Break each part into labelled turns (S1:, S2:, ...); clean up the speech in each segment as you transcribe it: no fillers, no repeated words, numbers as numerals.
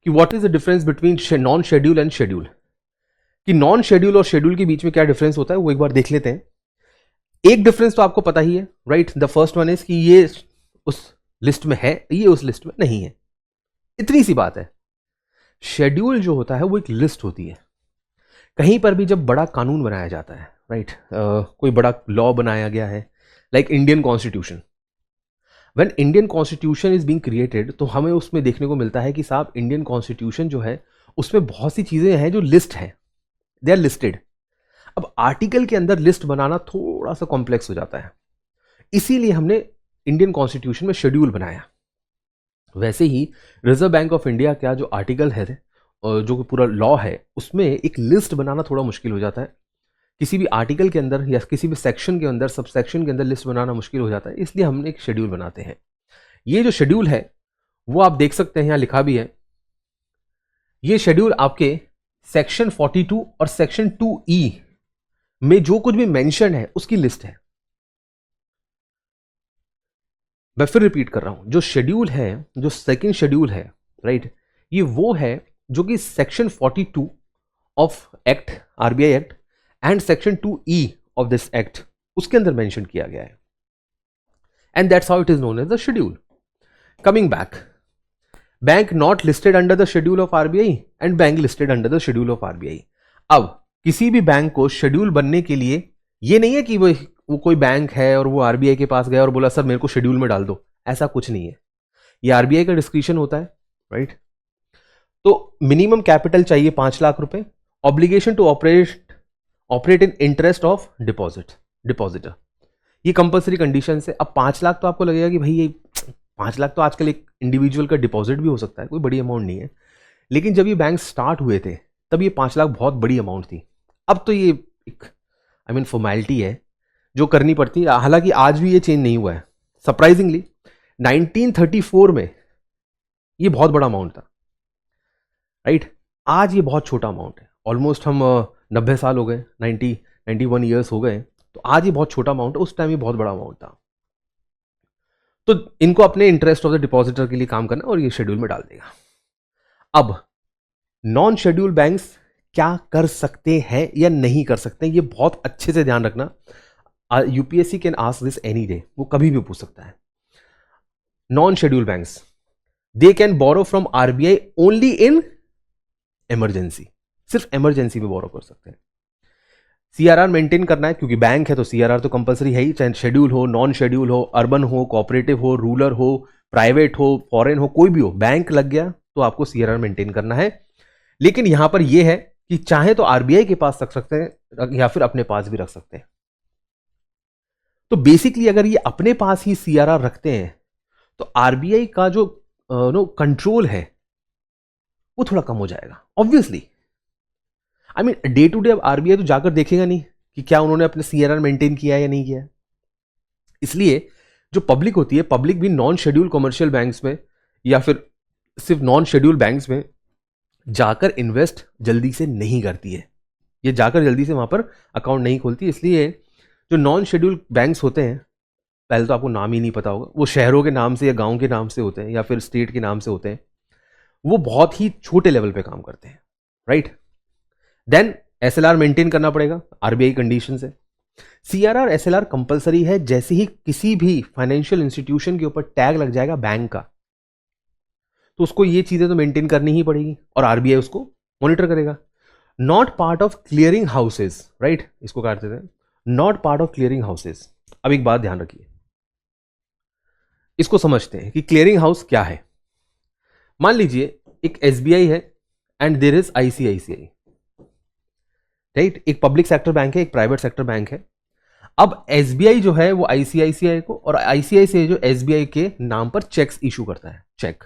S1: कि what is the difference between non schedule and schedule, कि non schedule और schedule के बीच में क्या डिफरेंस होता है वो एक बार देख लेते हैं। एक डिफरेंस तो आपको पता ही है, right. The first one is कि ये उस लिस्ट में है, ये उस लिस्ट में नहीं है, इतनी सी बात है। शेड्यूल जो होता है वो एक लिस्ट होती है। कहीं पर भी जब बड़ा कानून बनाया जाता है, राइट, कोई बड़ा लॉ बनाया गया है, like Indian constitution, when Indian constitution is being created, तो हमें उसमें देखने को मिलता है कि साहब इंडियन कॉन्स्टिट्यूशन जो है उसमें बहुत सी चीजें हैं जो लिस्ट है, दे आर लिस्टेड। अब आर्टिकल के अंदर लिस्ट बनाना थोड़ा सा कॉम्प्लेक्स हो जाता है, इसीलिए हमने इंडियन कॉन्स्टिट्यूशन में शेड्यूल बनाया। वैसे ही रिजर्व बैंक ऑफ इंडिया का जो आर्टिकल है और जो पूरा लॉ है उसमें एक लिस्ट बनाना थोड़ा मुश्किल हो जाता है। किसी भी आर्टिकल के अंदर या किसी भी सेक्शन के अंदर, सब सेक्शन के अंदर लिस्ट बनाना मुश्किल हो जाता है, इसलिए हमने एक शेड्यूल बनाते हैं। ये जो शेड्यूल है वो आप देख सकते हैं, यहाँ लिखा भी है। ये शेड्यूल आपके सेक्शन 42 और सेक्शन 2E में जो कुछ भी मेंशन है उसकी लिस्ट है। मैं फिर रिपीट कर रहा हूं, जो शेड्यूल है, जो सेकंड शेड्यूल है, राइट, ये वो है जो कि section 42 of act, RBI act and section 2E of this act, उसके अंदर मेंशन किया गया है, and that's how it is known as the schedule. Coming back, bank not listed under the schedule of RBI and bank listed under the schedule of RBI. अब किसी भी bank को schedule बनने के लिए ये नहीं है कि वो कोई बैंक है और वो आरबीआई के पास गया और बोला सर मेरे को शेड्यूल में डाल दो, ऐसा कुछ नहीं है। ये आरबीआई का डिस्क्रिप्शन होता है, राइट। तो मिनिमम कैपिटल चाहिए 5 लाख रुपए, obligation to operate in interest of depositor, ये कंपल्सरी कंडीशन है। अब 5 लाख तो आपको लगेगा कि भाई ये 5 लाख तो आजकल एक इंडिविजुअल का डिपॉजिट भी हो सकता है, कोई बड़ी अमाउंट नहीं है, लेकिन जब ये बैंक स्टार्ट हुए थे तब ये 5 लाख बहुत बड़ी अमाउंट थी। अब तो ये एक फॉर्मेलिटी है जो करनी पड़ती है, हालांकि आज भी ये चेंज नहीं हुआ है। सरप्राइजिंगली 1934 में ये बहुत बड़ा अमाउंट था, राइट। आज ये बहुत छोटा अमाउंट है। ऑलमोस्ट हम 90 साल हो गए, 91 ईयर्स हो गए, तो आज ये बहुत छोटा अमाउंट है, उस टाइम ये बहुत बड़ा अमाउंट था। तो इनको अपने इंटरेस्ट ऑफ द डिपॉजिटर के लिए काम करना और ये शेड्यूल में डाल देगा। अब नॉन शेड्यूल बैंक्स क्या कर सकते हैं या नहीं कर सकते हैं, ये बहुत अच्छे से ध्यान रखना। UPSC can ask this any day, वो कभी भी पूछ सकता है। Non schedule banks, they can borrow from RBI only in emergency, सिर्फ इमरजेंसी में बोरो कर सकते हैं। सीआरआर मेंटेन करना है, क्योंकि बैंक है तो सीआरआर तो कंपलसरी है ही, चाहे शेड्यूल हो, नॉन शेड्यूल हो, अर्बन हो, कोऑपरेटिव हो, रूरल हो, प्राइवेट हो, फॉरेन हो, कोई भी हो, बैंक लग गया तो आपको सीआरआर मेंटेन करना है। लेकिन यहां पर यह है कि चाहे तो आरबीआई के पास रख सकते हैं या फिर अपने पास भी रख सकते हैं। तो बेसिकली अगर ये अपने पास ही सीआरआर रखते हैं तो आरबीआई का जो कंट्रोल है वो थोड़ा कम हो जाएगा, ऑब्वियसली। डे टू डे अब आरबीआई तो जाकर देखेगा नहीं कि क्या उन्होंने अपने सीआरआर मेंटेन किया है या नहीं किया है। इसलिए जो पब्लिक होती है, पब्लिक भी नॉन शेड्यूल कमर्शियल बैंक्स में या फिर सिर्फ नॉन शेड्यूल बैंक्स में जाकर इन्वेस्ट जल्दी से नहीं करती है, ये जाकर जल्दी से वहां पर अकाउंट नहीं खोलती। इसलिए जो नॉन शेड्यूल बैंक्स होते हैं, पहले तो आपको नाम ही नहीं पता होगा, वो शहरों के नाम से या गांव के नाम से होते हैं या फिर स्टेट के नाम से होते हैं, वो बहुत ही छोटे लेवल पे काम करते हैं, राइट। देन एसएलआर मेंटेन करना पड़ेगा आरबीआई कंडीशन से। सीआरआर एसएलआर कंपलसरी है। जैसे ही किसी भी फाइनेंशियल इंस्टीट्यूशन के ऊपर टैग लग जाएगा बैंक का, तो उसको ये चीजें तो मेंटेन करनी ही पड़ेगी और आरबीआई उसको मॉनिटर करेगा। Not part of clearing houses, right, इसको काटते थे, not part of clearing houses. अब एक बात ध्यान रखिए, इसको समझते हैं कि क्लियरिंग हाउस क्या है। मान लीजिए एक एसबीआई है and there is ICICI, right, एक पब्लिक सेक्टर बैंक है, एक प्राइवेट सेक्टर बैंक है। अब एसबीआई जो है वो आईसीआईसीआई को, और आईसीआईसीआई जो एसबीआई के नाम पर चेक्स इशू करता है, चेक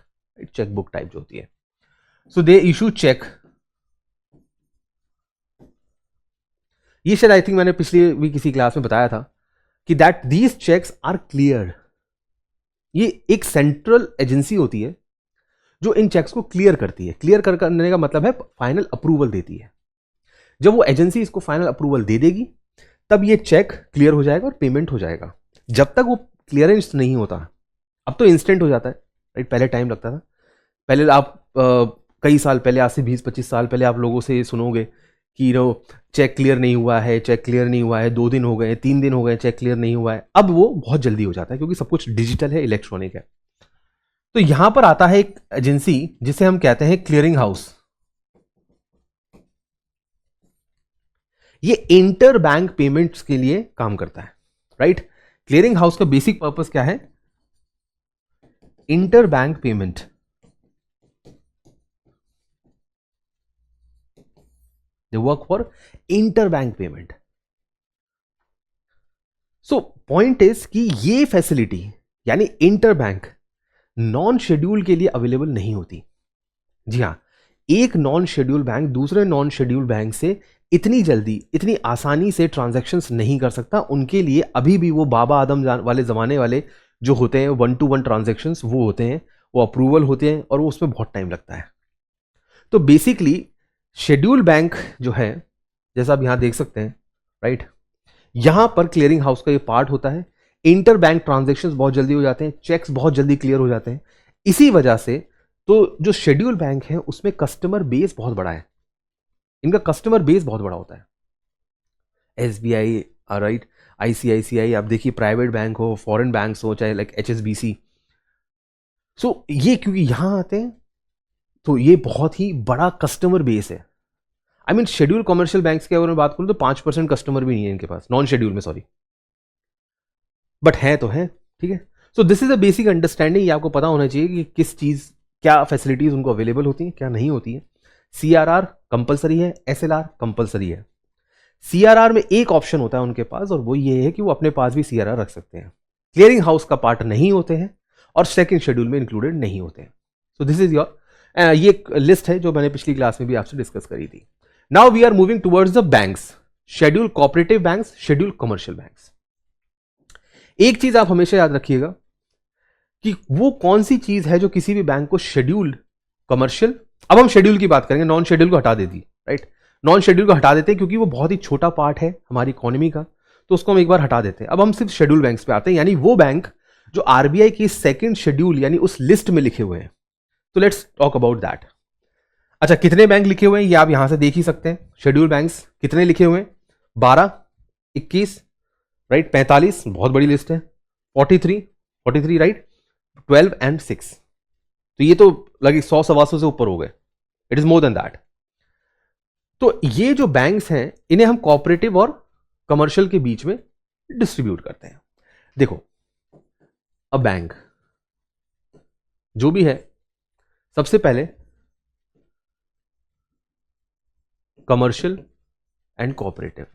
S1: बुक टाइप जो होती है। सो दे इशू चेक। ये शायद आई थिंक मैंने पिछली भी किसी क्लास में बताया था कि that these cheques are cleared. ये एक सेंट्रल एजेंसी होती है जो इन चेक्स को क्लियर करती है। क्लियर करने का मतलब है फाइनल अप्रूवल देती है। जब वो एजेंसी इसको फाइनल अप्रूवल दे देगी तब ये चेक क्लियर हो जाएगा और पेमेंट हो जाएगा। जब तक वो क्लियरेंस नहीं होता, अब तो इंस्टेंट हो जाता है, राइट, पहले टाइम लगता था। पहले आप कई साल पहले, आज से 20-25 साल पहले आप लोगों से सुनोगे कि चेक क्लियर नहीं हुआ है, चेक क्लियर नहीं हुआ है, 2 दिन हो गए, 3 दिन हो गए, चेक क्लियर नहीं हुआ है। अब वो बहुत जल्दी हो जाता है क्योंकि सब कुछ डिजिटल है, इलेक्ट्रॉनिक है। तो यहां पर आता है एक एजेंसी जिसे हम कहते हैं क्लियरिंग हाउस। ये इंटर बैंक पेमेंट्स के लिए काम करता है, राइट। क्लियरिंग हाउस का बेसिक पर्पस क्या है? Inter bank payment. They work for inter bank payment. So point is कि ये फैसिलिटी यानी इंटर बैंक नॉन शेड्यूल के लिए अवेलेबल नहीं होती। जी हां, एक नॉन शेड्यूल बैंक दूसरे नॉन शेड्यूल बैंक से इतनी जल्दी, इतनी आसानी से ट्रांजैक्शंस नहीं कर सकता। उनके लिए अभी भी वो बाबा आदम वाले ज़माने वाले जो होते हैं 1-to-1 ट्रांजैक्शंस वो होते हैं, वो अप्रूवल होते हैं और वो उसमें बहुत टाइम लगता है। तो बेसिकली शेड्यूल बैंक जो है, जैसा आप यहां देख सकते हैं, राइट, यहां पर क्लियरिंग हाउस का ये पार्ट होता है। इंटर बैंक ट्रांजैक्शंस बहुत जल्दी हो जाते हैं, चेक्स बहुत जल्दी क्लियर हो जाते हैं। इसी वजह से तो जो शेड्यूल बैंक है उसमें कस्टमर बेस बहुत बड़ा है, इनका कस्टमर बेस बहुत बड़ा होता है। SBI, राइट, ICICI, आप देखिए प्राइवेट बैंक हो, फॉरेन बैंक्स हो, चाहे लाइक HSBC। सो ये क्योंकि यहां आते हैं तो ये बहुत ही बड़ा कस्टमर बेस है। I mean schedule commercial banks के अगर मैं बात करूं तो 5% कस्टमर भी नहीं है इनके पास, नॉन शेड्यूल में, सॉरी, बट है तो है, ठीक है। So this is a basic understanding. ये आपको पता होना चाहिए कि किस चीज, क्या फैसिलिटीज उनको अवेलेबल होती हैं, क्या नहीं होती है। CRR कंपलसरी है, SLR कंपलसरी है। CRR में एक ऑप्शन होता है उनके पास और वो ये है कि वो अपने पास भी CRR रख सकते हैं, क्लियरिंग हाउस का पार्ट नहीं होते हैं और सेकंड शेड्यूल में इंक्लूडेड नहीं होते हैं। सो दिस इज योर, ये एक लिस्ट है जो मैंने पिछली क्लास में भी आपसे डिस्कस करी थी। Now we are moving towards the banks, schedule cooperative banks, schedule commercial banks. एक चीज आप हमेशा याद रखिएगा कि वो कौन सी चीज है जो किसी भी बैंक को शेड्यूल कमर्शियल, अब हम शेड्यूल की बात करेंगे, नॉन शेड्यूल को हटा देती, राइट, नॉन शेड्यूल को हटा देते हैं क्योंकि वो बहुत ही छोटा पार्ट है हमारी इकोनॉमी का, तो उसको हम एक बार हटा देते हैं। अब हम सिर्फ शेड्यूल बैंक्स पे आते हैं, यानी वो बैंक जो RBI की सेकंड शेड्यूल यानी उस लिस्ट में लिखे हुए हैं। तो लेट्स टॉक अबाउट दैट। अच्छा, कितने बैंक लिखे हुए हैं ये आप यहां से देख ही सकते हैं। शेड्यूल बैंक्स कितने लिखे हुए हैं? 12, 21, राइट, 45, बहुत बड़ी लिस्ट है, 43, राइट, 12 एंड 6। तो ये तो लगे 100-125 से ऊपर हो गए, it is more than that. तो ये जो बैंक्स हैं इन्हें हम कोऑपरेटिव और कमर्शियल के बीच में डिस्ट्रीब्यूट करते हैं। देखो, अ बैंक जो भी है, सबसे पहले कमर्शियल एंड कोऑपरेटिव।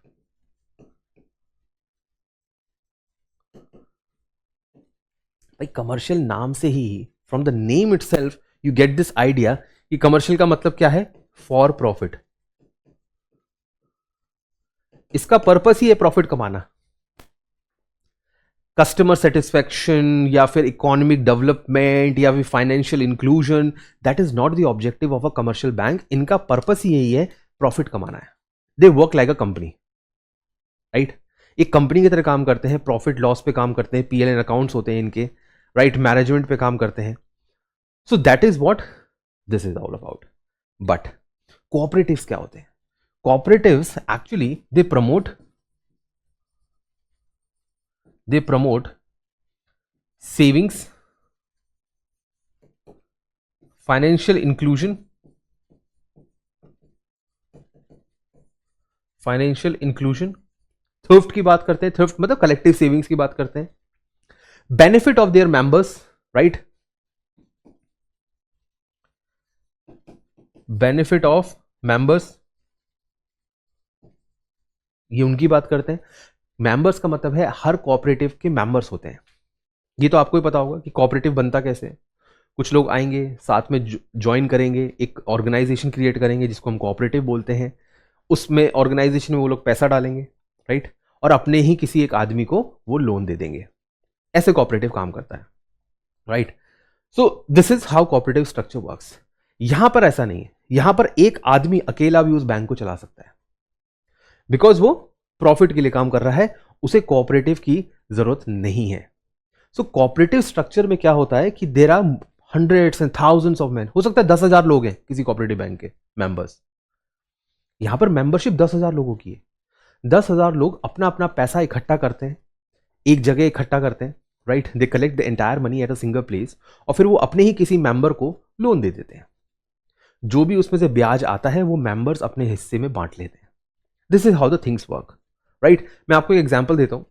S1: भाई कमर्शियल नाम से ही, from the name itself you get this idea कि कमर्शियल का मतलब क्या है? For profit. इसका पर्पस ही है प्रॉफिट कमाना। कस्टमर सेटिस्फैक्शन या फिर इकोनॉमिक डेवलपमेंट या फिर financial inclusion, that is not the objective of a commercial bank. इनका पर्पस ही यही है, प्रॉफिट कमाना है। They work like a company, right, एक कंपनी की तरह काम करते हैं, प्रॉफिट लॉस पे काम करते हैं, PL एंड अकाउंट्स होते हैं इनके, राइट, मैनेजमेंट पे काम करते हैं। So that is what this is all about. But cooperatives क्या होते हैं? Cooperatives actually they promote savings, financial inclusion, thrift की बात करते हैं, थ्रिफ्ट मतलब कलेक्टिव सेविंग्स की बात करते हैं, benefit of their members, right, benefit of members, ये उनकी बात करते हैं। मेंबर्स का मतलब है हर कोऑपरेटिव के मेंबर्स होते हैं। ये तो आपको ही पता होगा कि कोऑपरेटिव बनता कैसे है। कुछ लोग आएंगे, साथ में ज्वाइन करेंगे, एक ऑर्गेनाइजेशन क्रिएट करेंगे जिसको हम कोऑपरेटिव बोलते हैं। उसमें ऑर्गेनाइजेशन में वो लोग पैसा डालेंगे, राइट, और अपने ही किसी एक आदमी को वो लोन दे देंगे। ऐसे कोऑपरेटिव काम करता है, right. So this is how cooperative structure works. यहां पर ऐसा नहीं है, यहां पर एक आदमी अकेला भी उस बैंक को चला सकता है, बिकॉज वो प्रॉफिट के लिए काम कर रहा है, उसे कोऑपरेटिव की जरूरत नहीं है। सो कोऑपरेटिव स्ट्रक्चर में क्या होता है कि there are hundreds and thousands of man, हो सकता है 10,000 लोग हैं किसी कोऑपरेटिव बैंक के मेंबर्स। यहां पर मेंबरशिप 10,000 लोगों की है। 10,000 लोग अपना अपना पैसा इकट्ठा करते हैं, एक जगह इकट्ठा करते हैं, right, they collect the entire money at a single place, और फिर वो अपने ही किसी मेंबर को लोन दे देते हैं। जो भी उसमें से ब्याज आता है वो मेंबर्स अपने हिस्से में बांट लेते हैं। This is how the things work, right. मैं आपको एक एग्जांपल देता हूं।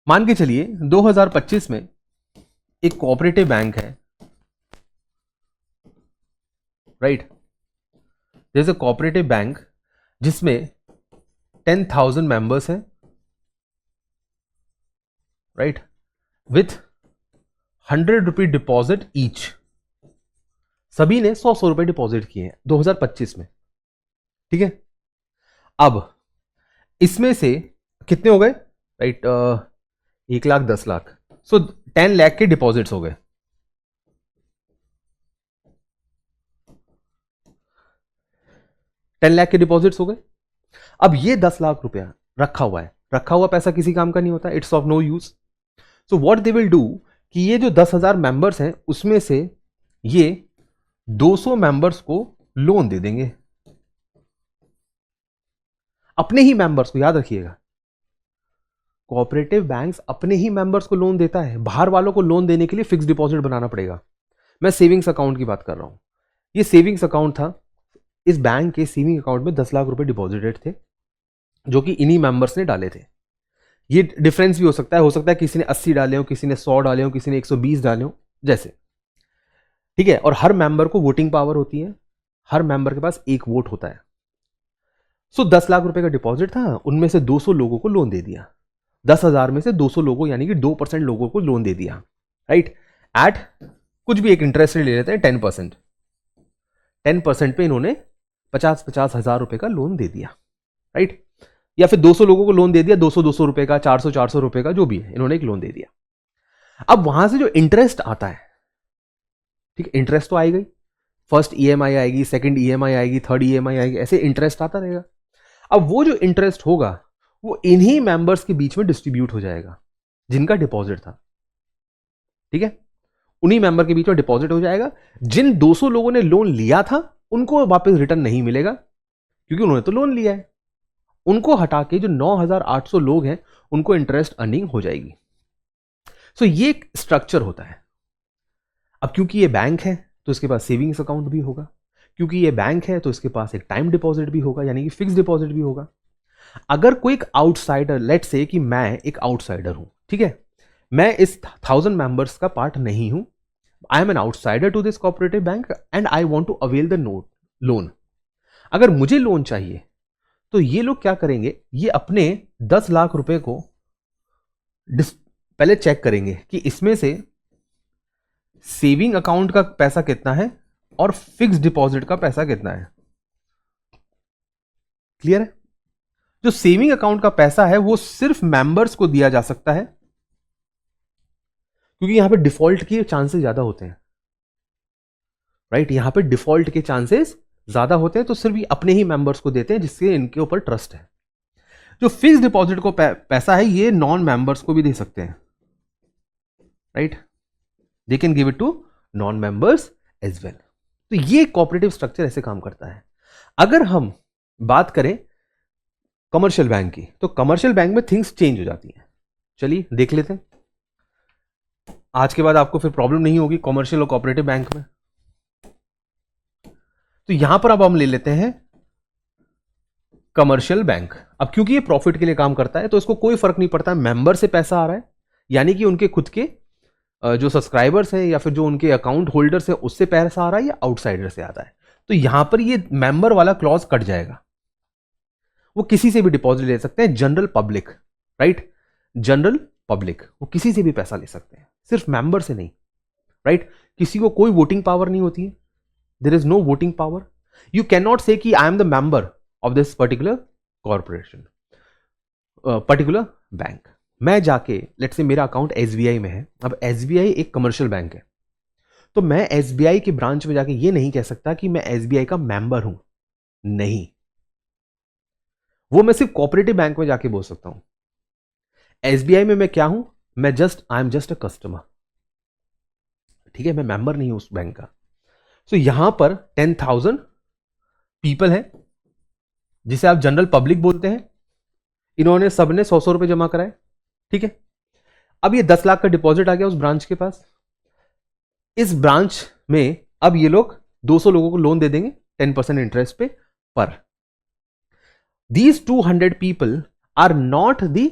S1: मान के चलिए 2025 में एक कोऑपरेटिव बैंक है, राइट। जैसे कोऑपरेटिव बैंक जिसमें 10,000 मेंबर्स हैं, राइट, विथ 100 रुपये डिपॉजिट ईच। सभी ने 100 रुपए डिपॉजिट किए हैं 2025 में, ठीक है। अब इसमें से कितने हो गए, राइट, 1,10,00,000, सो 10 लाख के डिपॉजिट्स हो गए। $10 लाख के डिपॉजिट्स हो गए। अब ये 10 लाख रुपया रखा हुआ है, रखा हुआ पैसा किसी काम का नहीं होता, it's of no use. So what they will do कि ये जो 10,000 मेंबर्स हैं उसमें से ये 200 मेंबर्स को लोन दे देंगे, अपने ही मेंबर्स को। याद रखिएगा, कोऑपरेटिव बैंक्स अपने ही मेंबर्स को लोन देता है। बाहर वालों को लोन देने के लिए फिक्स डिपॉजिट बनाना पड़ेगा। मैं सेविंग्स अकाउंट की बात कर रहा हूं। ये सेविंग्स अकाउंट था। इस बैंक के सेविंग अकाउंट में 10 लाख रुपए डिपॉजिटेड थे जो कि इन्हीं मेंबर्स ने डाले थे। ये डिफरेंस भी हो सकता है किसी ने 80 डाले हो, किसी ने 100 डाले हो, किसी ने 120 डाले हो, जैसे, ठीक है। और हर मेंबर को वोटिंग पावर होती है, हर मेंबर के पास एक वोट होता है। सो 10 लाख रुपए का डिपॉजिट था, उनमें से 200 लोगों को लोन दे दिया। 10,000 में से 200 लोगों यानी कि 2% लोगों को लोन दे दिया, राइट। एट कुछ भी एक इंटरेस्ट ले लेते हैं 10%। 10% पे इन्होंने 50-50 हजार रुपए का लोन दे दिया, राइट। या फिर 200 लोगों को लोन दे दिया, 200-200 रुपए का, 400-400 रुपए का, जो भी है, इन्होंने एक लोन दे दिया। अब वहां से जो इंटरेस्ट आता है, ठीक है, इंटरेस्ट तो आई गई, फर्स्ट ईएमआई आएगी, सेकंड ईएमआई आएगी, थर्ड ईएमआई आएगी, ऐसे इंटरेस्ट आता रहेगा। अब वो जो इंटरेस्ट होगा वो इन्हीं मेंबर्स के बीच में डिस्ट्रीब्यूट हो जाएगा जिनका डिपॉजिट था, ठीक है। उन्हीं मेंबर के बीच में डिपॉजिट हो जाएगा। जिन 200 लोगों ने लोन लिया था उनको वापस रिटर्न नहीं मिलेगा क्योंकि उन्होंने तो लोन लिया है। उनको हटा के जो 9,800 लोग हैं उनको इंटरेस्ट अर्निंग हो जाएगी। सो ये एक स्ट्रक्चर होता है। अब क्योंकि ये बैंक है तो इसके पास सेविंग्स अकाउंट भी होगा, क्योंकि ये बैंक है तो इसके पास एक टाइम डिपॉजिट भी होगा यानी कि फिक्स डिपॉजिट भी होगा। अगर कोई एक आउटसाइडर, लेट्स से कि मैं एक आउटसाइडर हूं, ठीक है, मैं इस 1000 मेंबर्स का पार्ट नहीं हूं, I am an outsider to this cooperative bank and I want to avail the loan. अगर मुझे लोन चाहिए तो ये लोग क्या करेंगे, ये अपने 10 लाख रुपए को पहले चेक करेंगे कि इसमें से सेविंग अकाउंट का पैसा कितना है और फिक्स डिपॉजिट का पैसा कितना है। क्लियर है? जो सेविंग अकाउंट का पैसा है वो सिर्फ मेंबर्स को दिया जा सकता है क्योंकि यहां पे डिफॉल्ट के चांसेस ज्यादा होते हैं, राइट। यहां पे डिफॉल्ट के चांसेस ज्यादा होते हैं तो सिर्फ ये अपने ही मेंबर्स को देते हैं जिससे इनके ऊपर ट्रस्ट है। जो फिक्स डिपॉजिट को पैसा है ये नॉन मेंबर्स को भी दे सकते हैं, right. They can give it to non members as well. तो ये कोऑपरेटिव स्ट्रक्चर ऐसे काम करता है। अगर हम बात करें कमर्शियल बैंक की तो कमर्शियल बैंक में थिंग्स चेंज हो जाती हैं। चलिए देख लेते हैं। आज के बाद आपको फिर प्रॉब्लम नहीं होगी कमर्शियल और कोऑपरेटिव बैंक में। तो यहां पर अब हम ले लेते हैं कमर्शियल बैंक। अब क्योंकि ये प्रॉफिट के लिए काम करता है तो इसको कोई फर्क नहीं पड़ता मेंबर से पैसा आ रहा है यानी कि उनके खुद के जो सब्सक्राइबर्स हैं या फिर जो उनके अकाउंट होल्डर्स हैं उससे पैसा आ रहा है या आउटसाइडर से आता है। तो यहां पर ये मेंबर वाला क्लॉज कट जाएगा। वो किसी से भी डिपॉजिट ले सकते हैं, general public, right, general public वो किसी से भी पैसा ले सकते हैं, सिर्फ मेंबर से नहीं, राइट। किसी को कोई वोटिंग पावर नहीं होती है, there is no voting power. You can not say that I am the member of this particular corporation, particular bank. मैं जाके लेट्स से मेरा अकाउंट एसबीआई में है, अब एसबीआई एक कमर्शियल बैंक है तो मैं एसबीआई के ब्रांच में जाके ये नहीं कह सकता कि मैं एसबीआई का मेंबर हूं, नहीं। वो मैं सिर्फ कोऑपरेटिव बैंक में जाके बोल सकता हूं। एसबीआई में मैं क्या हूं, मैं I am just a customer, ठीक है, मैं मेंबर नहीं हूं उस बैंक का। सो यहां पर 10,000 पीपल है जिसे आप जनरल पब्लिक बोलते हैं। इन्होंने सबने 100 रुपए जमा कराए, ठीक है। अब ये 10 लाख का डिपॉजिट आ गया उस ब्रांच के पास। इस ब्रांच में अब ये लोग 200 लोगों को लोन दे देंगे 10% इंटरेस्ट पे पर। These 200 people are not the,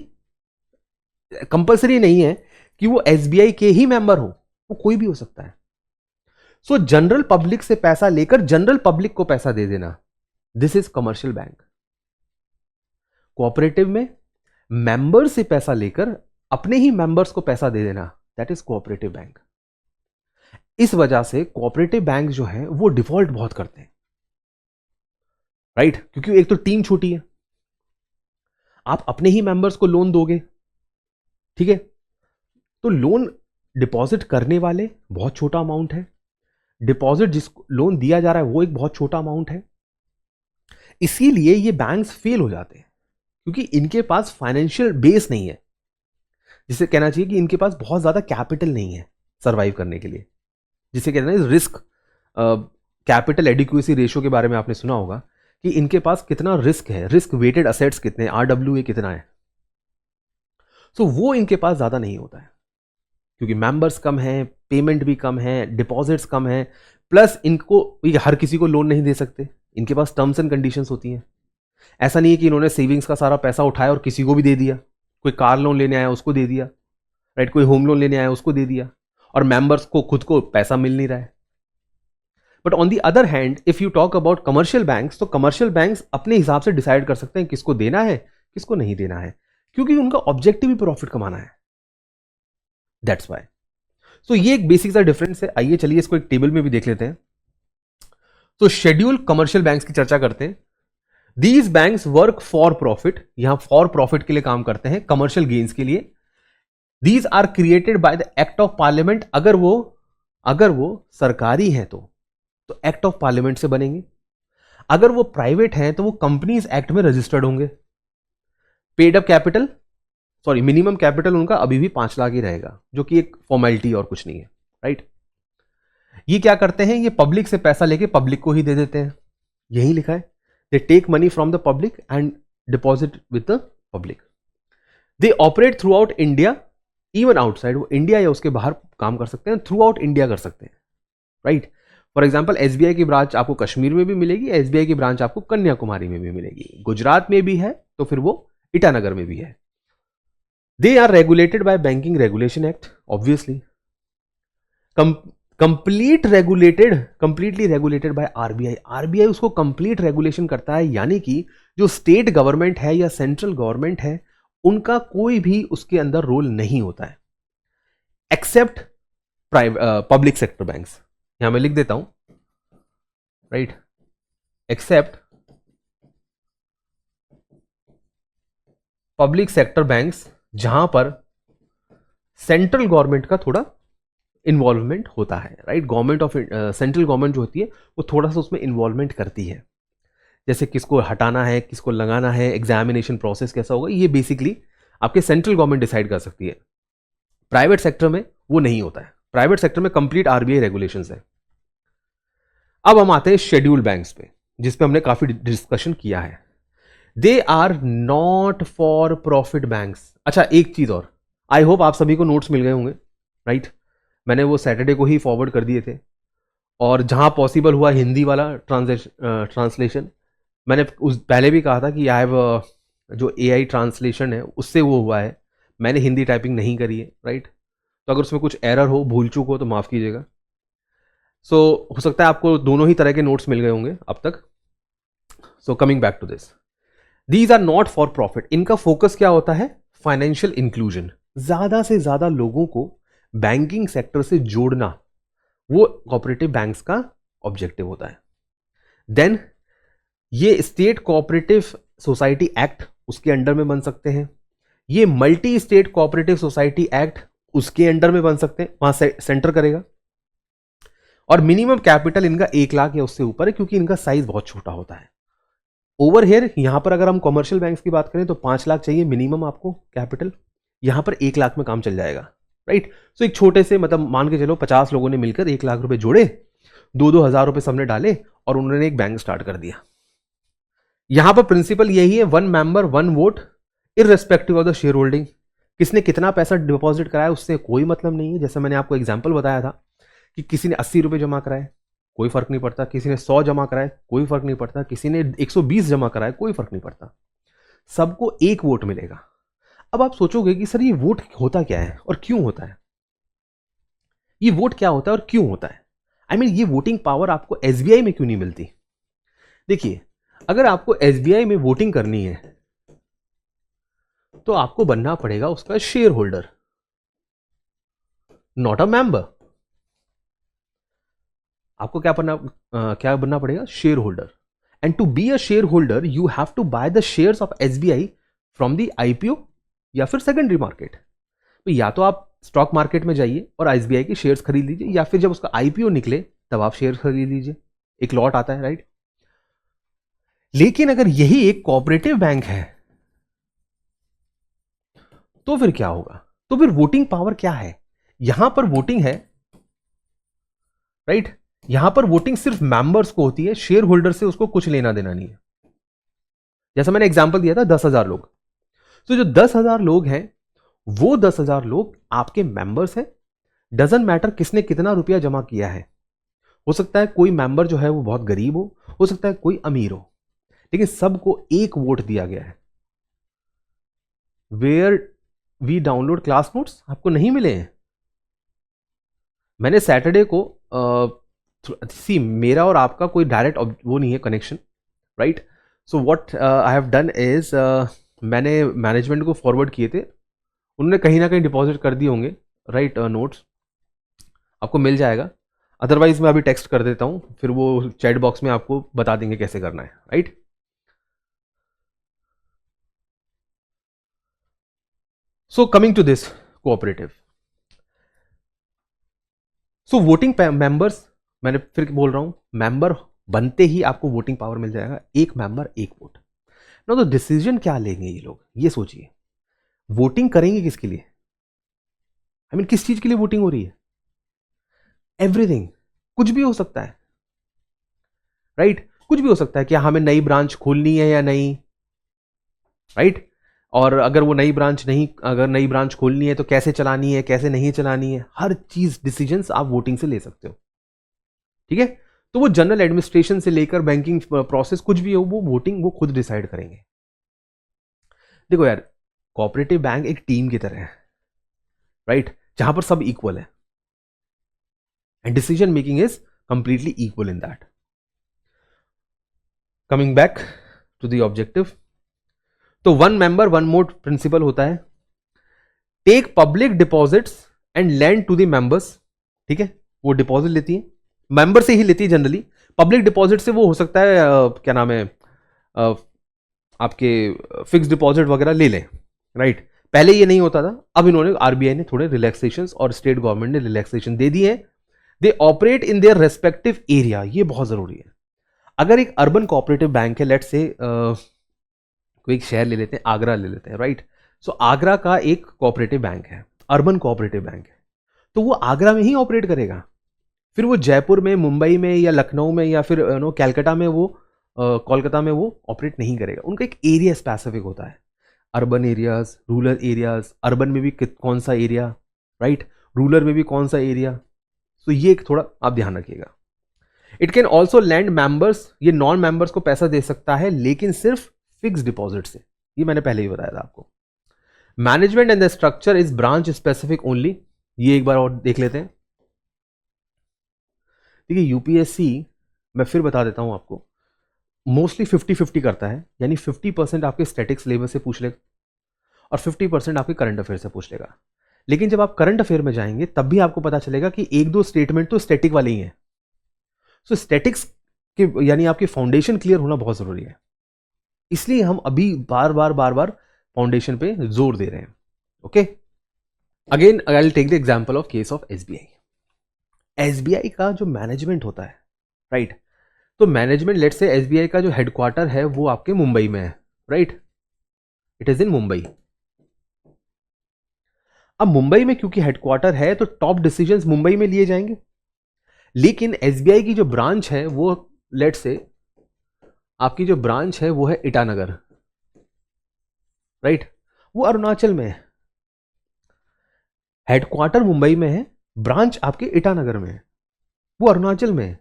S1: compulsory नहीं है कि वो एसबीआई के ही मेंबर हो, वो कोई भी हो सकता है। सो जनरल पब्लिक से पैसा लेकर जनरल पब्लिक को पैसा दे देना, this is commercial bank. Cooperative में मेंबर से पैसा लेकर अपने ही मेंबर्स को पैसा दे देना, दैट इज कोऑपरेटिव बैंक। इस वजह से कोऑपरेटिव बैंक जो है वो डिफॉल्ट बहुत करते हैं, राइट क्योंकि एक तो टीम छोटी है, आप अपने ही मेंबर्स को लोन दोगे, ठीक है। तो लोन डिपॉजिट करने वाले बहुत छोटा अमाउंट है, डिपॉजिट जिसको लोन दिया जा रहा है वो एक बहुत छोटा अमाउंट है। इसीलिए ये बैंक्स फेल हो जाते हैं क्योंकि इनके पास फाइनेंशियल बेस नहीं है, जिसे कहना चाहिए कि इनके पास बहुत ज्यादा कैपिटल नहीं है सर्वाइव करने के लिए, जिसे कहते हैं रिस्क कैपिटल एडिक्वेसी रेशियो के बारे में आपने सुना होगा कि इनके पास कितना रिस्क है, रिस्क वेटेड असेट्स कितने, RWA कितना है। सो वो इनके पास ज्यादा नहीं होता है क्योंकि मेंबर्स कम हैं, पेमेंट भी कम है, डिपॉजिट्स कम है, प्लस इनको हर किसी को लोन नहीं दे सकते, इनके पास टर्म्स एंड कंडीशंस होती हैं। ऐसा नहीं है कि इन्होंने सेविंग्स का सारा पैसा उठाया और किसी को भी दे दिया, कोई कार लोन लेने आया उसको दे दिया, राइट, कोई होम लोन लेने आया उसको दे दिया, और मेंबर्स को खुद को पैसा मिल नहीं रहा है। But on the other hand if you talk about commercial banks, तो कमर्शियल बैंक्स अपने हिसाब से डिसाइड कर सकते हैं किसको देना है किसको नहीं देना है, क्योंकि उनका ऑब्जेक्टिव ही प्रॉफिट कमाना है, दैट्स वाई। सो ये एक बेसिक सा डिफरेंस है। आइए चलिए इसको एक टेबल में भी देख लेते हैं। तो शेड्यूल कमर्शियल बैंक्स की चर्चा करते हैं। These banks work for profit, यहां फॉर प्रॉफिट के लिए काम करते हैं, कमर्शियल गेन्स के लिए। These are created by the act of parliament, अगर वो सरकारी हैं तो एक्ट ऑफ पार्लियामेंट से बनेंगे, अगर वो प्राइवेट हैं तो वो कंपनीज एक्ट में रजिस्टर्ड होंगे। Paid up capital, sorry minimum capital उनका अभी भी 5 लाख ही रहेगा, जो कि एक फॉर्मेलिटी और कुछ नहीं है, राइट। ये क्या करते हैं, ये पब्लिक से पैसा लेके पब्लिक को ही दे देते हैं, यही लिखा है, they take money from the public and deposit with the public. They operate throughout India, even outside, वो इंडिया या उसके बाहर काम कर सकते हैं, थ्रू आउट इंडिया कर सकते हैं, राइट। फॉर एग्जाम्पल एसबीआई की ब्रांच आपको कश्मीर में भी मिलेगी, एसबीआई की ब्रांच आपको कन्याकुमारी में भी मिलेगी, गुजरात में भी है तो फिर वो ईटानगर में भी है। They are regulated by banking regulation act, obviously. Completely regulated by RBI, RBI उसको कंप्लीट रेगुलेशन करता है, यानी कि जो स्टेट गवर्नमेंट है या सेंट्रल गवर्नमेंट है उनका कोई भी उसके अंदर रोल नहीं होता है, एक्सेप्ट पब्लिक सेक्टर बैंक्स। यहां मैं लिख देता हूं, right, except public sector banks, जहां पर सेंट्रल गवर्नमेंट का थोड़ा इन्वॉल्वमेंट होता है, right. Government of central government जो होती है वो थोड़ा सा उसमें इन्वॉल्वमेंट करती है, जैसे किसको हटाना है किसको लगाना है, एग्जामिनेशन प्रोसेस कैसा होगा, ये बेसिकली आपके सेंट्रल गवर्नमेंट डिसाइड कर सकती है। प्राइवेट सेक्टर में वो नहीं होता है, प्राइवेट सेक्टर में कंप्लीट आरबीआई रेगुलेशंस है। अब हम आते हैं शेड्यूल बैंक्स पे, जिसपे हमने काफी डिस्कशन किया है। They are not for profit banks. अच्छा एक चीज और, आई होप आप सभी को नोट्स मिल गए होंगे, राइट। मैंने वो सैटरडे को ही फॉरवर्ड कर दिए थे, और जहां पॉसिबल हुआ हिंदी वाला ट्रांसलेशन मैंने उस पहले भी कहा था कि आई हैव जो एआई ट्रांसलेशन है उससे वो हुआ है, मैंने हिंदी टाइपिंग नहीं करी है, राइट। तो अगर उसमें कुछ एरर हो, भूल चूक हो तो माफ कीजिएगा। सो हो सकता है आपको दोनों ही तरह के नोट्स मिल गए होंगे अब तक। So coming back to this, these are not for profit, इनका फोकस क्या होता है, फाइनेंशियल इंक्लूजन, ज्यादा से ज्यादा लोगों को बैंकिंग सेक्टर से जोड़ना, वो कोऑपरेटिव बैंक्स का ऑब्जेक्टिव होता है। देन ये स्टेट कोऑपरेटिव सोसाइटी एक्ट उसके अंडर में बन सकते हैं, ये multi state cooperative society act उसके अंडर में बन सकते हैं, वहां से सेंटर करेगा। और मिनिमम कैपिटल इनका 1 लाख या उससे ऊपर है, क्योंकि इनका साइज बहुत छोटा होता है। ओवर हेयर यहां पर अगर हम कमर्शियल बैंक्स की बात करें तो 5 लाख चाहिए मिनिमम आपको कैपिटल, यहां पर 1 लाख में काम चल जाएगा, राइट। सो एक छोटे से मतलब मान के चलो 50 लोगों ने मिलकर 1 लाख रुपए जोड़े, 2-2 हज़ार रुपए सबने डाले और उन्होंने एक बैंक स्टार्ट कर दिया। यहां पर प्रिंसिपल यही है, 1 member 1 vote irrespective of the share holding. किसने कितना पैसा डिपॉजिट कराया उससे कोई मतलब नहीं है। जैसे मैंने आपको एग्जांपल बताया था कि किसी ने 80 रुपए जमा कराए, कोई फर्क नहीं पड़ता, किसी ने 100 जमा कराए कोई फर्क नहीं पड़ता, किसी ने 120 जमा कराए कोई फर्क नहीं पड़ता, सबको एक वोट मिलेगा। अब आप सोचोगे कि सर ये वोट होता क्या है और क्यों होता है, ये वोट क्या होता है और क्यों होता है, आई मीन ये वोटिंग पावर आपको एसबीआई में क्यों नहीं मिलती। देखिए, अगर आपको एसबीआई में वोटिंग करनी है तो आपको बनना पड़ेगा उसका shareholder, not a member. आपको क्या बनना पड़ेगा, shareholder. And to be a shareholder you have to buy the shares of SBI from the IPO या फिर सेकेंडरी मार्केट। तो या तो आप स्टॉक मार्केट में जाइए और एसबीआई के शेयर्स खरीद लीजिए, या फिर जब उसका आईपीओ निकले तब आप शेयर खरीद लीजिए, एक लॉट आता है, राइट। लेकिन अगर यही एक कोऑपरेटिव बैंक है तो फिर क्या होगा, तो फिर वोटिंग पावर क्या है, यहां पर वोटिंग है, राइट। यहां पर वोटिंग सिर्फ मेंबर्स को होती है, शेयर होल्डर से उसको कुछ लेना देना नहीं है। जैसा मैंने एग्जांपल दिया था 10,000 लोग, तो जो 10,000 लोग हैं वो 10,000 लोग आपके मेंबर्स हैं। डजंट मैटर किसने कितना रुपया जमा किया है, हो सकता है कोई मेंबर जो है वो बहुत गरीब हो सकता है कोई अमीर हो, लेकिन सबको एक वोट दिया गया है। Where we download class notes आपको नहीं मिले हैं। मैंने सैटरडे को सी मेरा और आपका कोई डायरेक्ट वो नहीं है connection, right. So what I have done is मैंने मैनेजमेंट को फॉरवर्ड किए थे, उन्होंने कहीं ना कहीं डिपॉजिट कर दिए होंगे, राइट। नोट्स आपको मिल जाएगा, अदरवाइज मैं अभी टेक्स्ट कर देता हूं, फिर वो चैट बॉक्स में आपको बता देंगे कैसे करना है, right. So coming to this cooperative, so voting members, मैंने फिर बोल रहा हूं, मेंबर बनते ही आपको वोटिंग पावर मिल जाएगा, एक मेंबर एक वोट। ना तो डिसीजन क्या लेंगे ये लोग, ये सोचिए, वोटिंग करेंगे किसके लिए, आई मीन किस चीज के लिए वोटिंग हो रही है, एवरीथिंग, कुछ भी हो सकता है, राइट। कुछ भी हो सकता है कि हमें नई ब्रांच खोलनी है या नहीं, राइट। और अगर वो नई ब्रांच नहीं, अगर नई ब्रांच खोलनी है तो कैसे चलानी है, कैसे नहीं चलानी है, हर चीज डिसीजंस आप वोटिंग से ले सकते हो, ठीक है। तो वो जनरल एडमिनिस्ट्रेशन से लेकर बैंकिंग प्रोसेस कुछ भी हो, वो वोटिंग वो खुद डिसाइड करेंगे। देखो यार, कोऑपरेटिव बैंक एक टीम की तरह है, राइट, जहां पर सब इक्वल है and decision making is completely equal in that. Coming back to the objective, तो 1 मेंबर 1 वोट प्रिंसिपल होता है, take public deposits and lend to the members, ठीक है। वो डिपॉजिट लेती है, मेंबर से ही लेती है जनरली, पब्लिक डिपॉजिट से वो हो सकता है क्या नाम है, आपके फिक्स डिपॉजिट वगैरह ले लें, राइट। पहले ये नहीं होता था, अब इन्होंने आरबीआई ने थोड़े रिलैक्सेशन और स्टेट गवर्नमेंट ने रिलैक्सेशन दे दी है। They operate in their respective area, ये बहुत जरूरी है। अगर एक अर्बन कोऑपरेटिव बैंक है, लेट्स से कोई एक शहर ले लेते हैं, आगरा ले लेते हैं, राइट। सो आगरा का एक कोऑपरेटिव बैंक है, अर्बन कोऑपरेटिव बैंक है, तो वो आगरा में ही ऑपरेट करेगा, फिर वो जयपुर में, मुंबई में या लखनऊ में या फिर कैलकाटा में वो कोलकाता में वो ऑपरेट नहीं करेगा। उनका एक एरिया स्पेसिफिक होता है, urban areas, rural areas, urban में भी कौन सा एरिया, राइट, रूरल में भी कौन सा एरिया। तो ये एक थोड़ा आप ध्यान रखिएगा। It can also land members, ये नॉन मेंबर्स को पैसा दे सकता है लेकिन सिर्फ फिक्स डिपॉजिट से, ये मैंने पहले ही बताया था आपको। Management and the structure is branch specific only, ये एक बार और देख लेते हैं। देखिए यूपीएससी, मैं फिर बता देता हूं आपको, मोस्टली 50-50 करता है, यानी 50% आपके स्टैटिक सिलेबस से पूछ लेगा और 50% आपके करंट अफेयर से पूछ लेगा। लेकिन जब आप करंट अफेयर में जाएंगे तब भी आपको पता चलेगा कि एक दो स्टेटमेंट तो स्टैटिक वाले ही हैं। सो स्टैटिक्स के यानी आपकी फाउंडेशन क्लियर होना बहुत जरूरी है, इसलिए हम अभी बार बार फाउंडेशन पे जोर दे रहे हैं, okay. Again I will take the example of case of SBI. SBI का जो मैनेजमेंट होता है, राइट, तो मैनेजमेंट लेट्स से एसबीआई का जो हेडक्वार्टर है वो आपके मुंबई में है, right, it is in Mumbai. अब मुंबई में क्योंकि हेडक्वार्टर है तो टॉप डिसीजंस मुंबई में लिए जाएंगे, लेकिन एसबीआई की जो ब्रांच है वो, लेट से आपकी जो ब्रांच है वो है ईटानगर, राइट, वो अरुणाचल में है। हेडक्वार्टर मुंबई में है, ब्रांच आपके ईटानगर में है, वो अरुणाचल में है।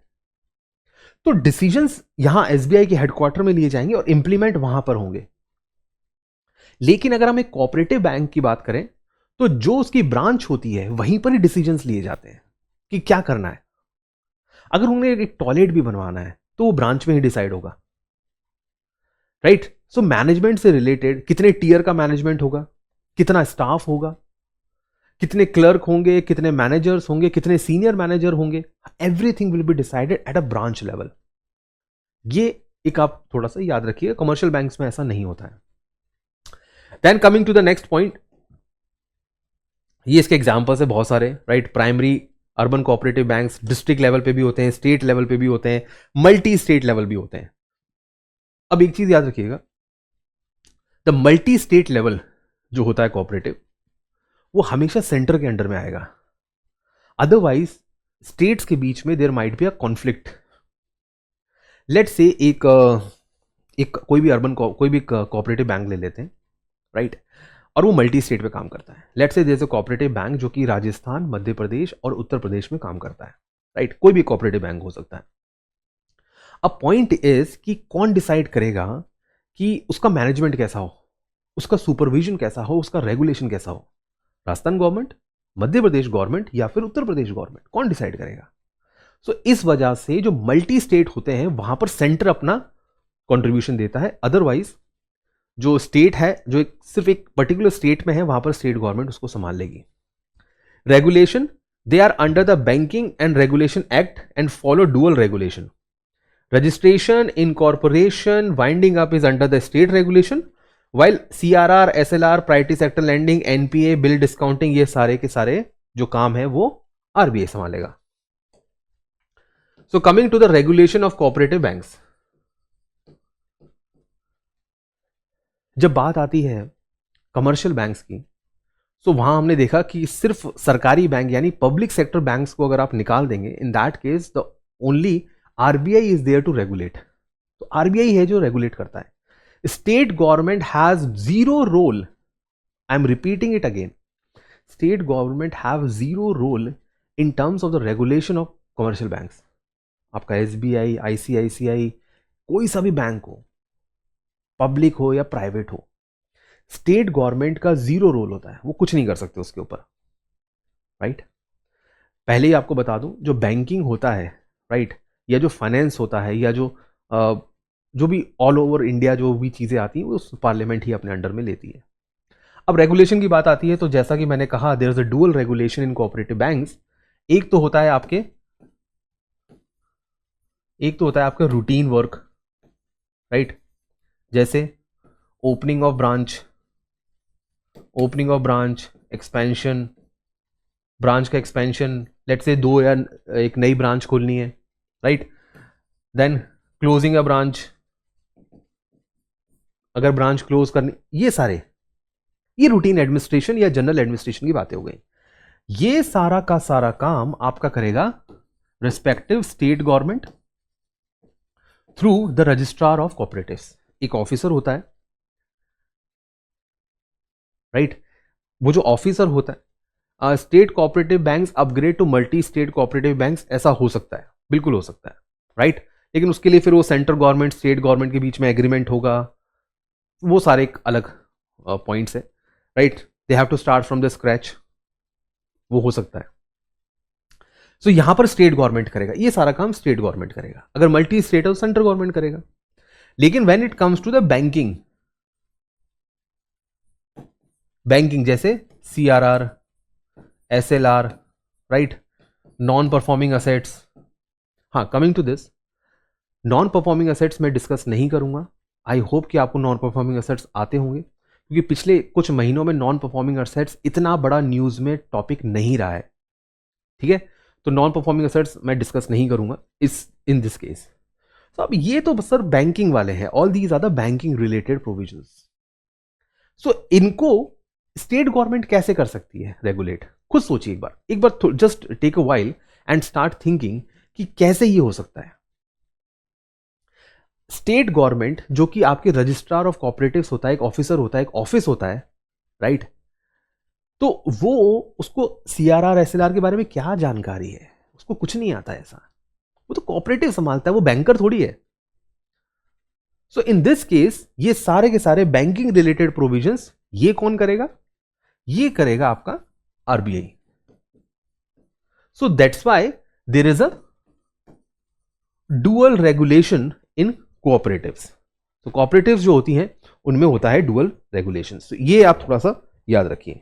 S1: तो डिसीजंस यहां एसबीआई के हेडक्वार्टर में लिए जाएंगे और इंप्लीमेंट वहां पर होंगे। लेकिन अगर हम एक कोऑपरेटिव बैंक की बात करें तो जो उसकी ब्रांच होती है वहीं पर ही डिसीजंस लिए जाते हैं कि क्या करना है। अगर उन्हें एक टॉयलेट भी बनवाना है तो वो ब्रांच में ही डिसाइड होगा, राइट। सो मैनेजमेंट से रिलेटेड कितने टीयर का मैनेजमेंट होगा, कितना स्टाफ होगा, कितने क्लर्क होंगे, कितने मैनेजर्स होंगे, कितने सीनियर मैनेजर होंगे, everything will be decided at a branch level. ये एक आप थोड़ा सा याद रखिए, कमर्शियल बैंक्स में ऐसा नहीं होता है। Then coming to the next point, ये इसके एग्जांपल्स है बहुत सारे, right. Primary urban cooperative banks district level पे भी होते हैं, स्टेट लेवल पे भी होते हैं, मल्टी स्टेट लेवल भी होते हैं। अब एक चीज याद रखिएगा, द मल्टी स्टेट लेवल जो होता है कोऑपरेटिव, वो हमेशा सेंटर के अंडर में आएगा। अदरवाइज स्टेट्स के बीच में there might be a conflict. Let's say एक कोई भी कोई भी कोऑपरेटिव बैंक ले लेते हैं, राइट, और वो मल्टी स्टेट पे काम करता है। लेट्स से जैसे कोऑपरेटिव बैंक जो कि राजस्थान, मध्य प्रदेश और उत्तर प्रदेश में काम करता है, राइट, कोई भी कोऑपरेटिव बैंक हो सकता है। अब पॉइंट इज कि कौन डिसाइड करेगा कि उसका मैनेजमेंट कैसा हो, उसका सुपरविजन कैसा हो, उसका रेगुलेशन कैसा हो। राजस्थान गवर्नमेंट, मध्य प्रदेश गवर्नमेंट या फिर उत्तर प्रदेश गवर्नमेंट, कौन डिसाइड करेगा। सो इस वजह से जो मल्टी स्टेट होते हैं वहां पर सेंटर अपना कंट्रीब्यूशन देता है। अदरवाइज जो स्टेट है, जो सिर्फ एक पर्टिकुलर स्टेट में है, वहां पर स्टेट गवर्नमेंट उसको संभाल लेगी। Regulation, they are under the banking and regulation act and follow dual regulation. Registration, incorporation, winding up is under the state regulation, while CRR, SLR, priority sector lending, NPA, bill discounting, ये सारे के सारे जो काम है वो RBI संभालेगा। So coming to the regulation of cooperative banks, जब बात आती है कमर्शियल बैंक्स की, तो वहां हमने देखा कि सिर्फ सरकारी बैंक यानी पब्लिक सेक्टर बैंक्स को अगर आप निकाल देंगे, in that case the only RBI is there to regulate. तो RBI है जो रेगुलेट करता है। State government has zero role, I am repeating it again, state government have zero role in terms of the regulation of commercial banks. आपका SBI, ICICI, कोई सा भी bank हो, पब्लिक हो या प्राइवेट हो, स्टेट गवर्नमेंट का जीरो रोल होता है, वो कुछ नहीं कर सकते उसके ऊपर, राइट। पहले ही आपको बता दूं, जो बैंकिंग होता है, राइट, या जो फाइनेंस होता है, या जो भी ऑल ओवर इंडिया जो भी चीजें आती हैं, वो पार्लियामेंट ही अपने अंडर में लेती है। अब रेगुलेशन की बात आती है तो जैसा कि मैंने कहा, there is a dual regulation in cooperative banks. एक तो होता है आपके रूटीन वर्क, राइट, जैसे opening of branch, expansion, branch का एक्सपेंशन, लेट्स से 2 या एक नई ब्रांच खोलनी है, right. Then closing a branch, अगर ब्रांच क्लोज करनी, ये रूटीन एडमिनिस्ट्रेशन या जनरल एडमिनिस्ट्रेशन की बातें हो गई। ये सारा का सारा काम आपका करेगा respective state government through the registrar of cooperatives. एक ऑफिसर होता है, राइट, वो जो ऑफिसर होता है, state cooperative banks upgrade to multi state cooperative banks, ऐसा हो सकता है, बिल्कुल हो सकता है, राइट। लेकिन उसके लिए फिर वो सेंट्रल गवर्नमेंट, स्टेट गवर्नमेंट के बीच में एग्रीमेंट होगा, वो सारे एक अलग पॉइंट्स है, right. They have to start from the scratch, वो हो सकता है। सो यहां पर स्टेट गवर्नमेंट करेगा, ये सारा काम स्टेट गवर्नमेंट करेगा। अगर मल्टी स्टेट है तो सेंट्रल गवर्नमेंट करेगा। लेकिन when it comes to the banking जैसे CRR, SLR, right, non performing assets. हाँ, coming to this, non performing assets मैं डिस्कस नहीं करूंगा। आई होप कि आपको नॉन परफॉर्मिंग असेट्स आते होंगे, क्योंकि पिछले कुछ महीनों में नॉन परफॉर्मिंग असेट्स इतना बड़ा न्यूज में टॉपिक नहीं रहा है, ठीक है। तो नॉन परफॉर्मिंग असेट्स मैं डिस्कस नहीं करूंगा इन दिस केस। तो अब ये तो सर बैंकिंग वाले हैं, all these are the banking related provisions. So इनको स्टेट गवर्नमेंट कैसे कर सकती है रेगुलेट? खुद सोचिए एक बार just take a while and start thinking कि कैसे ये हो सकता है। स्टेट गवर्नमेंट जो कि आपके रजिस्ट्रार ऑफ कोऑपरेटिव्स होता है, एक ऑफिसर होता है, एक ऑफिस होता है, राइट? तो वो उसको सीआरआर एसएलआर के बारे में क्या जानकारी है? उसको कुछ नहीं आता ऐसा। वो तो कोऑपरेटिव संभालता है, वो बैंकर थोड़ी है। सो इन दिस केस ये सारे के सारे बैंकिंग रिलेटेड प्रोविजंस ये कौन करेगा? ये करेगा आपका RBI. So that's why there is a dual regulation in cooperatives. तो कोऑपरेटिव्स जो होती हैं उनमें होता है डुअल रेगुलेशन। ये आप थोड़ा सा याद रखिए।